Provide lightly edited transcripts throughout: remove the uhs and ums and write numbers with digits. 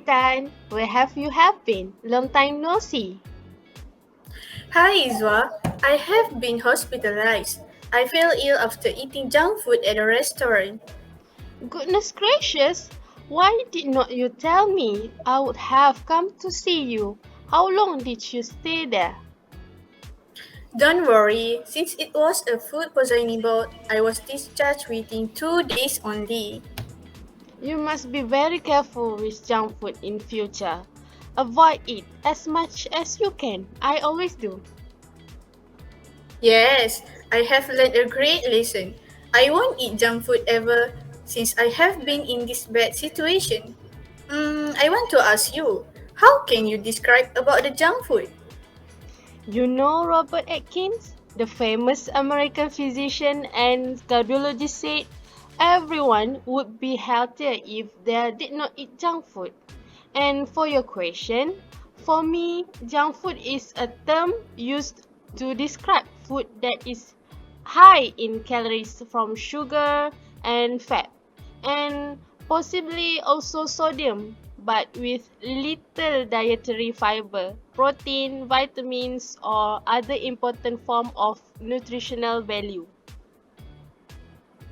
Intan. Where have been? Long time no see. Hi Iswa, I have been hospitalized. I fell ill after eating junk food at a restaurant. Goodness gracious! Why did not you tell me? I would have come to see you. How long did you stay there? Don't worry, since it was a food poisoning bout, I was discharged within 2 days only. You must be very careful with junk food in future. Avoid it as much as you can. I always do. Yes, I have learned a great lesson. I won't eat junk food ever since I have been in this bad situation. I want to ask you, how can you describe about the junk food? You know Robert Atkins, the famous American physician and cardiologist said everyone would be healthier if they did not eat junk food. And for your question, for me, junk food is a term used to describe food that is high in calories from sugar and fat, and possibly also sodium, but with little dietary fiber, protein, vitamins, or other important form of nutritional value.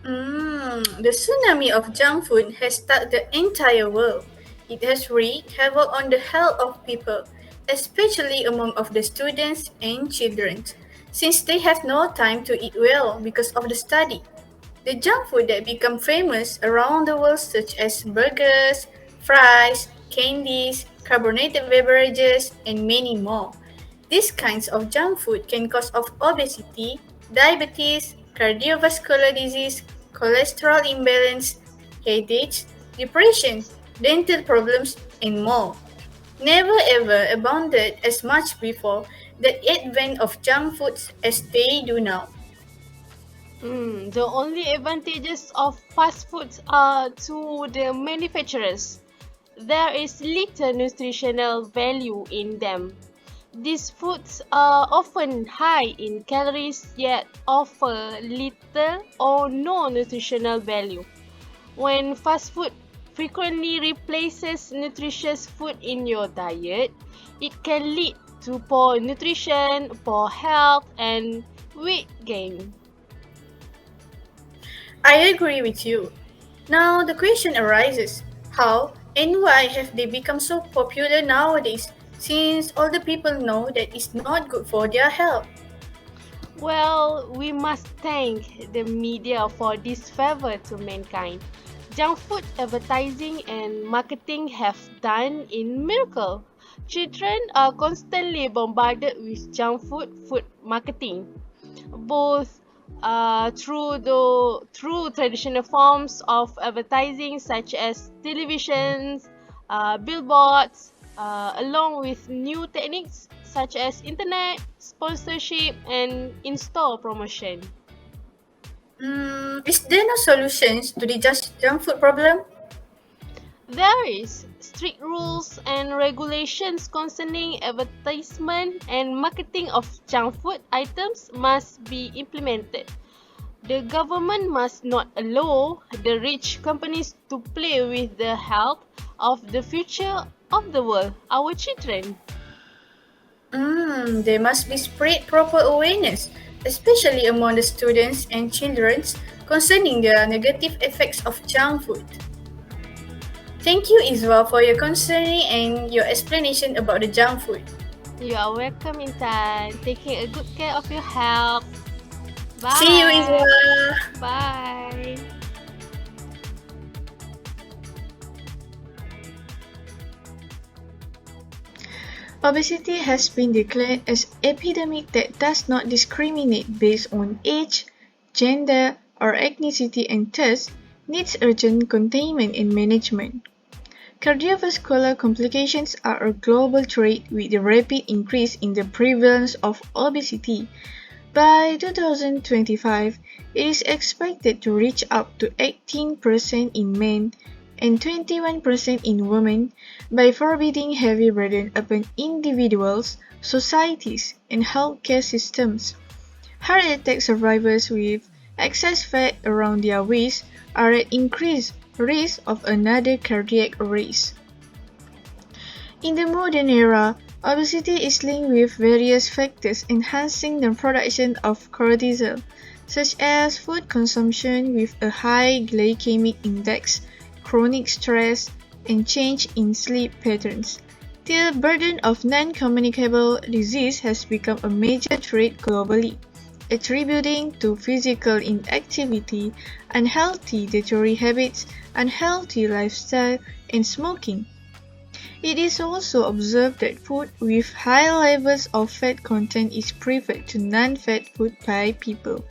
The tsunami of junk food has struck the entire world. It has wreaked havoc on the health of people, especially among of the students and children, since they have no time to eat well because of the study. The junk food that become famous around the world such as burgers, fries, candies, carbonated beverages, and many more. These kinds of junk food can cause of obesity, diabetes, cardiovascular disease, cholesterol imbalance, headaches, depression, dental problems, and more. Never ever abounded as much before the advent of junk foods as they do now. The only advantages of fast foods are to the manufacturers. There is little nutritional value in them. These foods are often high in calories yet offer little or no nutritional value. When fast food frequently replaces nutritious food in your diet, it can lead to poor nutrition, poor health, and weight gain. I agree with you. Now the question arises, how and why have they become so popular nowadays since all the people know that it's not good for their health? Well, we must thank the media for this favor to mankind. Junk food advertising and marketing have done in miracle. Children are constantly bombarded with junk food marketing, both through traditional forms of advertising such as televisions, billboards, along with new techniques such as internet sponsorship and in-store promotion. Is there no solutions to the just junk food problem? There is strict rules and regulations concerning advertisement and marketing of junk food items must be implemented. The government must not allow the rich companies to play with the health of the future of the world, our children. There must be spread proper awareness, especially among the students and children concerning the negative effects of junk food. Thank you, Iswa, for your concern and your explanation about the junk food. You are welcome, Intan. Taking a good care of your health. See you, Bye. Iswa. Bye. Obesity has been declared as epidemic that does not discriminate based on age, gender, or ethnicity and thus needs urgent containment and management. Cardiovascular complications are a global threat with the rapid increase in the prevalence of obesity. By 2025, it is expected to reach up to 18% in men and 21% in women by forbidding heavy burden upon individuals, societies, and healthcare systems. Heart attack survivors with excess fat around their waist are at increased risk of another cardiac arrest. In the modern era, obesity is linked with various factors enhancing the production of cortisol, such as food consumption with a high glycemic index, chronic stress, and change in sleep patterns. The burden of non-communicable disease has become a major threat globally, attributing to physical inactivity, unhealthy dietary habits, unhealthy lifestyle, and smoking. It is also observed that food with high levels of fat content is preferred to non-fat food by people.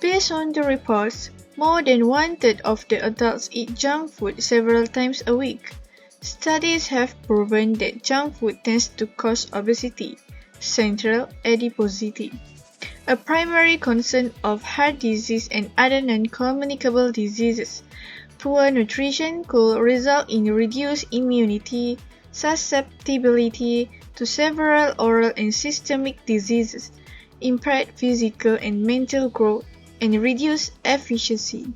Based on the reports, more than one-third of the adults eat junk food several times a week. Studies have proven that junk food tends to cause obesity, central adiposity, a primary concern of heart disease and other non-communicable diseases. Poor nutrition could result in reduced immunity, susceptibility to several oral and systemic diseases, impaired physical and mental growth, and reduced efficiency.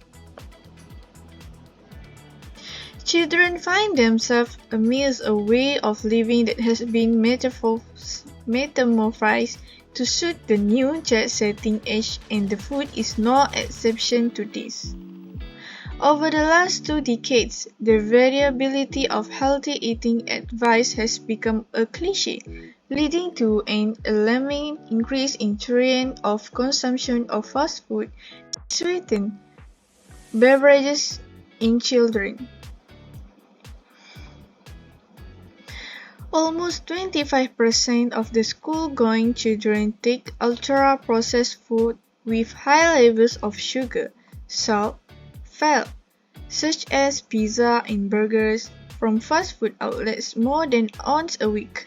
Children find themselves amidst a way of living that has been metamorphosed to suit the new jet-setting age, and the food is no exception to this. Over the last 2 decades, the variability of healthy eating advice has become a cliché, leading to an alarming increase in trend of consumption of fast food and sweetened beverages in children. Almost 25% of the school-going children take ultra-processed food with high levels of sugar, salt, fat, such as pizza and burgers, from fast food outlets more than once a week.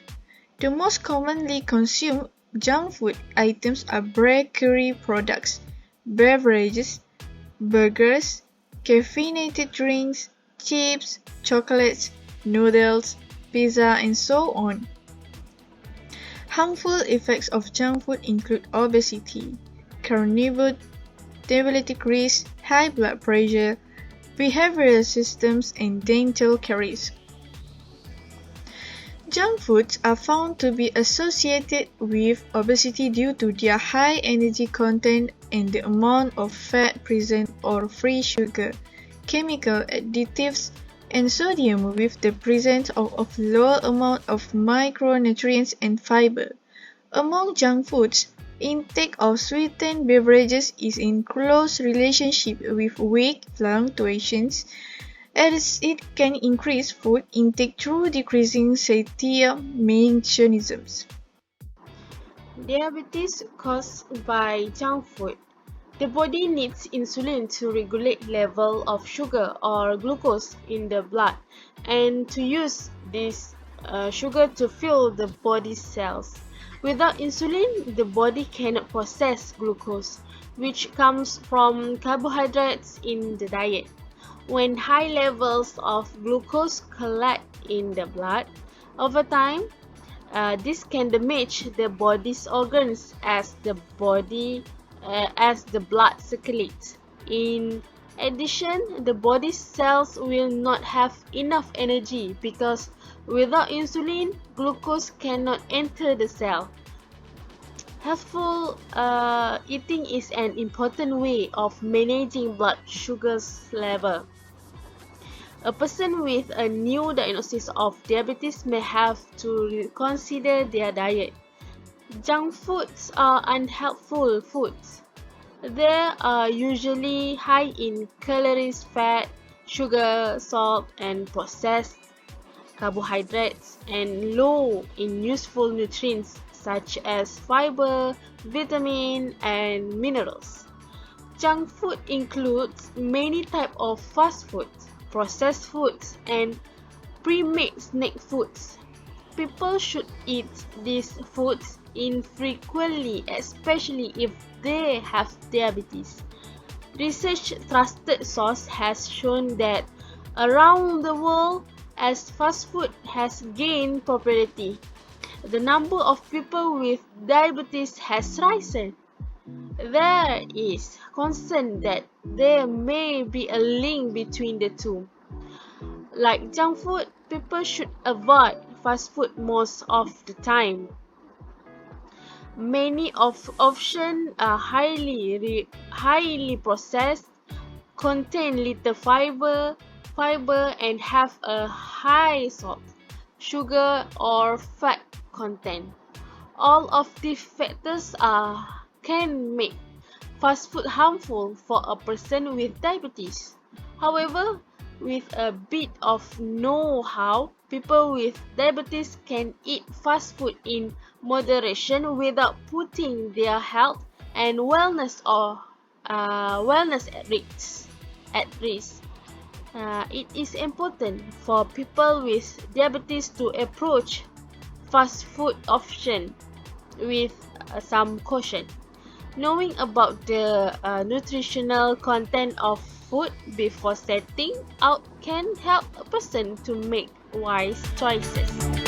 The most commonly consumed junk food items are bakery products, beverages, burgers, caffeinated drinks, chips, chocolates, noodles, pizza, and so on. Harmful effects of junk food include obesity, carnivore diabetic risk, high blood pressure, behavioral systems, and dental caries. Junk foods are found to be associated with obesity due to their high energy content and the amount of fat present or free sugar, chemical additives, and sodium with the presence of low amount of micronutrients and fiber. Among junk foods, intake of sweetened beverages is in close relationship with weight fluctuations, as it can increase food intake through decreasing satiety mechanisms. Diabetes caused by junk food. The body needs insulin to regulate level of sugar or glucose in the blood and to use this sugar to fuel the body's cells. Without insulin, the body cannot process glucose, which comes from carbohydrates in the diet. When high levels of glucose collect in the blood, over time, this can damage the body's organs as the blood circulates. In addition, the body's cells will not have enough energy because without insulin, glucose cannot enter the cell. Healthful eating is an important way of managing blood sugar level. A person with a new diagnosis of diabetes may have to reconsider their diet. Junk foods are unhealthful foods. They are usually high in calories, fat, sugar, salt, and processed carbohydrates, and low in useful nutrients such as fiber, vitamin, and minerals. Junk food includes many types of fast foods, processed foods, and pre-made snack foods. People should eat these foods infrequently, especially if they have diabetes. Research trusted source has shown that around the world, as fast food has gained popularity, the number of people with diabetes has risen. There is concern that there may be a link between the two. Like junk food, people should avoid fast food most of the time. Many of options are highly processed, contain little fiber and have a high salt, sugar or fat content. All of these factors can make fast food harmful for a person with diabetes. However, with a bit of know-how, people with diabetes can eat fast food in moderation without putting their health and wellness at risk. It is important for people with diabetes to approach fast food option with some caution. Knowing about the nutritional content of food before setting out can help a person to make wise choices.